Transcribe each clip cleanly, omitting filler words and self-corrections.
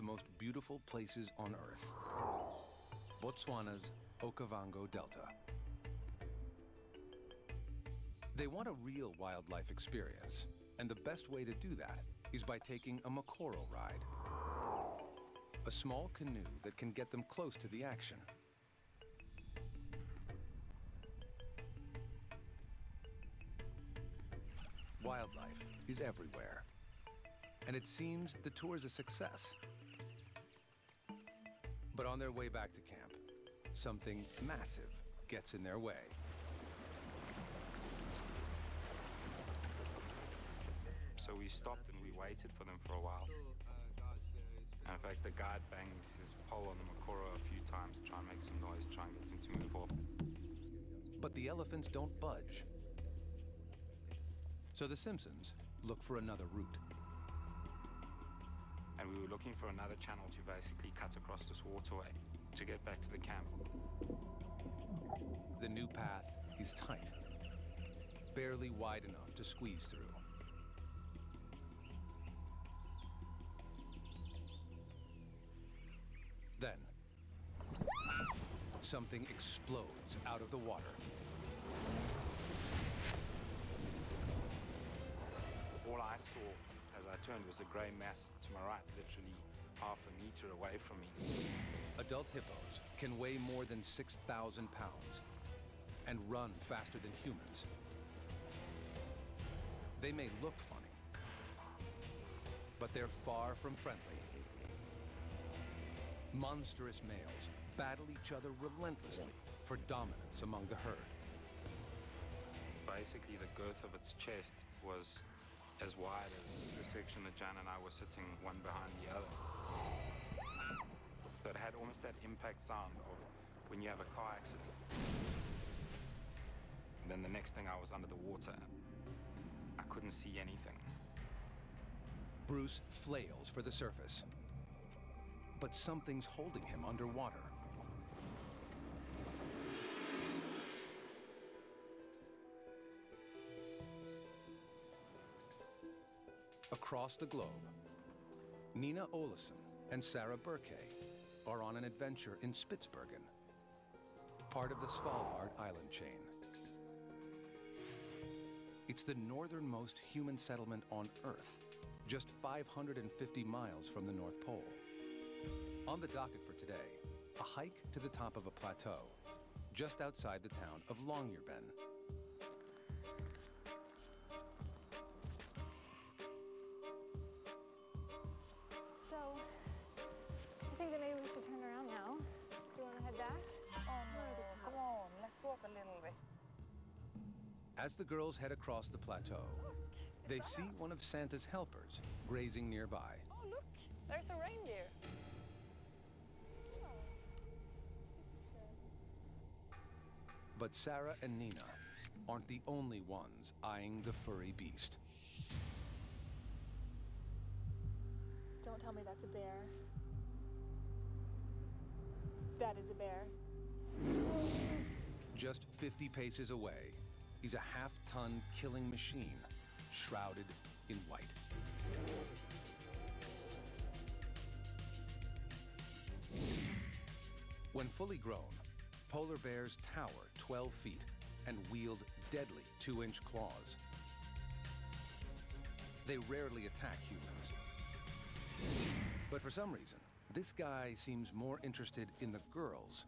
most beautiful places on Earth, Botswana's Okavango Delta. They want a real wildlife experience, and the best way to do that is by taking a Mokoro ride, a small canoe that can get them close to the action. Wildlife is everywhere, and it seems the tour is a success. But on their way back to camp, something massive gets in their way. So we stopped and we waited for them for a while. And in fact, the guide banged his pole on the Mokoro a few times, try and make some noise, try and get them to move off. But the elephants don't budge. So the Simpsons look for another route. And we were looking for another channel to basically cut across this waterway to get back to the camp. The new path is tight, barely wide enough to squeeze through. Then, something explodes out of the water. All I saw as I turned was a grey mass to my right, literally half a meter away from me. Adult hippos can weigh more than 6,000 pounds and run faster than humans. They may look funny, but they're far from friendly. Monstrous males battle each other relentlessly for dominance among the herd. Basically, the girth of its chest was as wide as the section that Jan and I were sitting one behind the other. So it had almost that impact sound of when you have a car accident. And then the next thing I was under the water. I couldn't see anything. Bruce flails for the surface, but something's holding him underwater. Across the globe, Nina Olesen and Sarah Burke are on an adventure in Spitsbergen, part of the Svalbard island chain. It's the northernmost human settlement on Earth, just 550 miles from the North Pole. On the docket for today, a hike to the top of a plateau, just outside the town of Longyearbyen. So, I think that maybe we should turn around now. Do you want to head back? Oh no, come on, let's walk a little bit. As the girls head across the plateau, they see one of Santa's helpers grazing nearby. Oh, look, there's a reindeer. But Sarah and Nina aren't the only ones eyeing the furry beast. Don't tell me that's a bear. That is a bear. Just 50 paces away is a half-ton killing machine shrouded in white. When fully grown, polar bears tower 12 feet and wield deadly 2-inch claws. They rarely attack humans. But for some reason, this guy seems more interested in the girls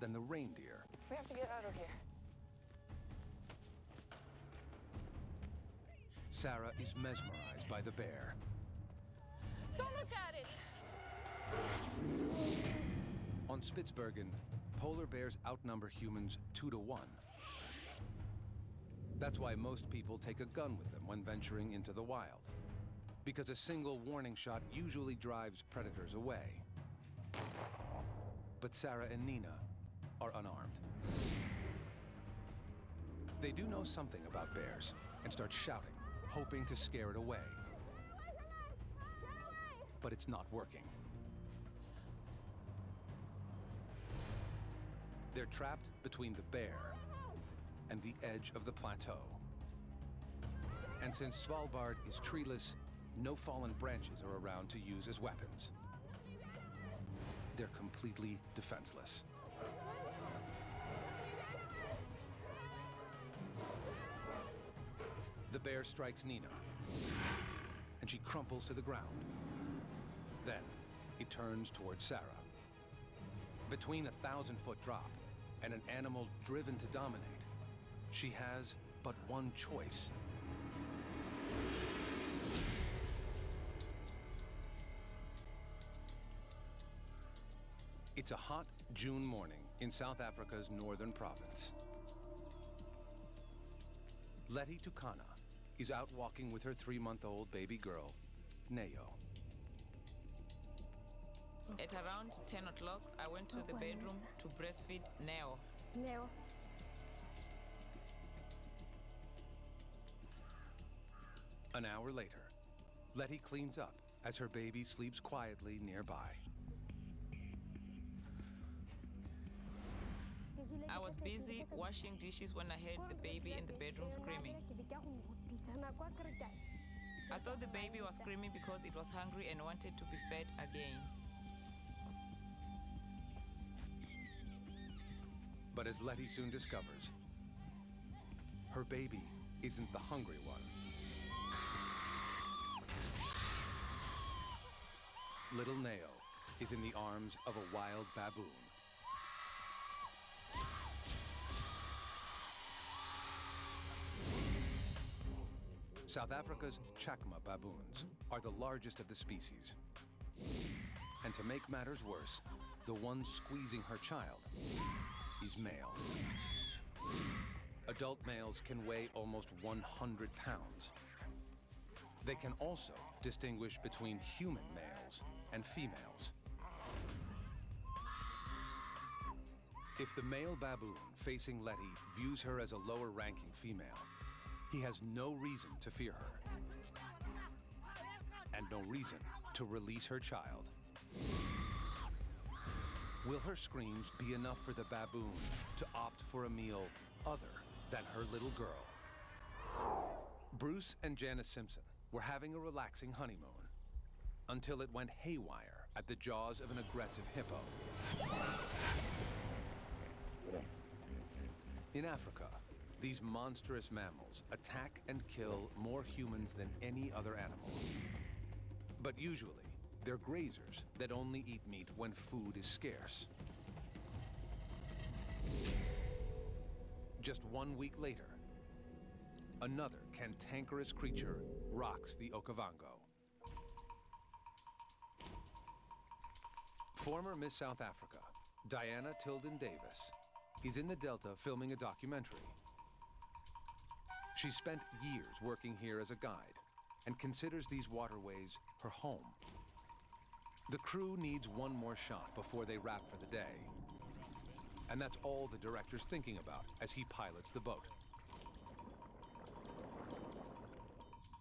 than the reindeer. We have to get out of here. Sarah is mesmerized by the bear. Don't look at it! On Spitsbergen, polar bears outnumber humans 2 to 1. That's why most people take a gun with them when venturing into the wild, because a single warning shot usually drives predators away. But Sarah and Nina are unarmed. They do know something about bears and start shouting, hoping to scare it away. But it's not working. They're trapped between the bear and the edge of the plateau. And since Svalbard is treeless, no fallen branches are around to use as weapons. they're completely defenseless. The bear strikes Nina, and she crumples to the ground. Then it turns towards Sarah. Between a 1,000-foot drop and an animal driven to dominate, she has but one choice. It's a hot June morning in South Africa's northern province. Letty Tukana is out walking with her 3-month-old baby girl, Neo. At around 10 o'clock, I went to the bedroom to breastfeed Neo. Neo. An hour later, Letty cleans up as her baby sleeps quietly nearby. I was busy washing dishes when I heard the baby in the bedroom screaming. I thought the baby was screaming because it was hungry and wanted to be fed again. But as Letty soon discovers, her baby isn't the hungry one. Little Neo is in the arms of a wild baboon. South Africa's Chacma baboons are the largest of the species. And to make matters worse, the one squeezing her child is male. Adult males can weigh almost 100 pounds. They can also distinguish between human males and females. If the male baboon facing Letty views her as a lower-ranking female, he has no reason to fear her, and no reason to release her child. Will her screams be enough for the baboon to opt for a meal other than her little girl? Bruce and Janice Simpson were having a relaxing honeymoon until it went haywire at the jaws of an aggressive hippo. In Africa, these monstrous mammals attack and kill more humans than any other animal. But usually, they're grazers that only eat meat when food is scarce. Just 1 week later, another cantankerous creature rocks the Okavango. Former Miss South Africa, Diana Tilden Davis, is in the Delta filming a documentary. She spent years working here as a guide and considers these waterways her home. The crew needs one more shot before they wrap for the day. And that's all the director's thinking about as he pilots the boat.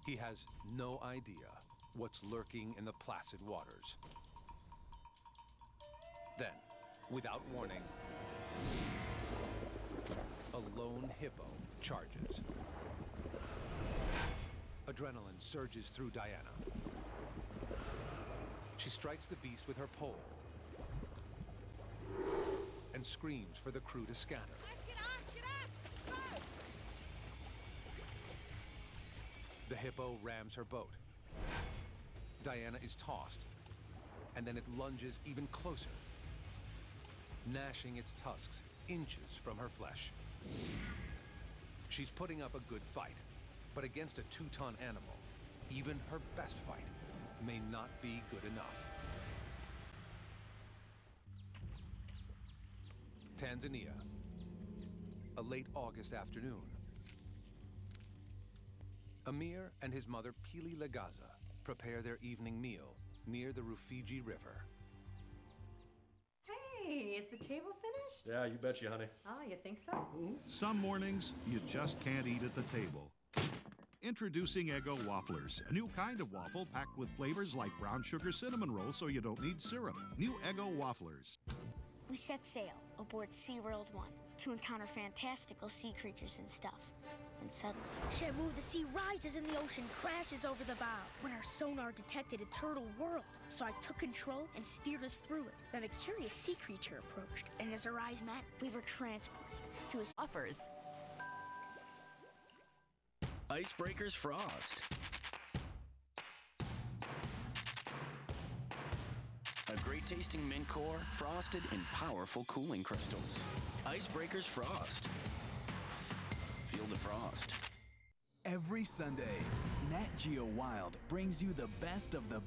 He has no idea what's lurking in the placid waters. Then, without warning, a lone hippo charges. Adrenaline surges through Diana. She strikes the beast with her pole and screams for the crew to scatter. The hippo rams her boat. Diana is tossed, and then it lunges even closer, gnashing its tusks inches from her flesh. She's putting up a good fight, but against a 2-ton animal, even her best fight may not be good enough. Tanzania, a late August afternoon. Amir and his mother Pili Legaza prepare their evening meal near the Rufiji River. Hey, is the table finished? Yeah, you betcha, honey. Oh, you think so? Some mornings, you just can't eat at the table. Introducing Eggo Wafflers, a new kind of waffle packed with flavors like brown sugar cinnamon rolls so you don't need syrup. New Eggo Wafflers. We set sail aboard SeaWorld 1 to encounter fantastical sea creatures and stuff. And suddenly, Shamu, the sea rises and the ocean crashes over the bow. When our sonar detected a turtle world, so I took control and steered us through it. Then a curious sea creature approached, and as our eyes met, we were transported to a... Offers. Icebreakers Frost. A great tasting mint core frosted in powerful cooling crystals. Icebreakers Frost. Feel the frost. Every Sunday, Nat Geo Wild brings you the best of the